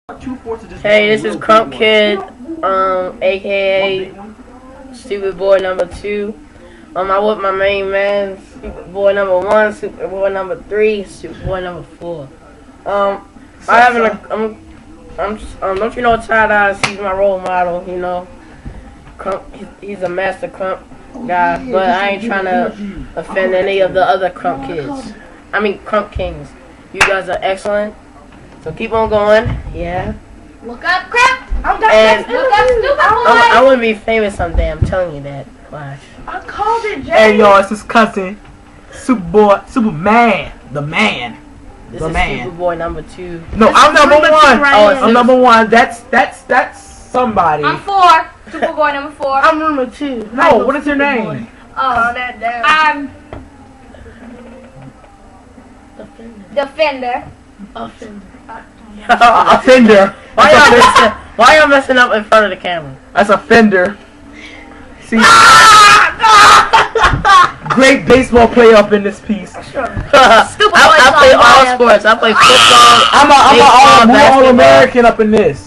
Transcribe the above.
Hey, this is Krump Kid, aka Stupid Boy number 2. I'm with my main man, Stupid Boy number 1, Stupid Boy number 3, Stupid Boy number 4. Don't you know Ty Dice? He's my role model, you know. Krump, he's a master Krump guy, but I ain't trying to offend any of the other Krump kids. I mean Krump Kings. You guys are excellent. So keep on going, yeah. Look up, Krump! And Look up, Stupid Boy! I want to be famous someday, I'm telling you that. Flash. I called it, Jay. Hey, y'all, it's his cousin, Superman, the man. This is Stupid Boy number 2. No, I'm number 1. Oh, I'm number 1. That's somebody. I'm 4. Stupid Boy number 4. I'm number 2. No, what is your name? Oh, that down. I'm Defender. Defender. Offender. Why y'all messing up in front of the camera? That's a fender. See, great baseball player up in this piece. I play all sports. I play football. I'm all American up in this.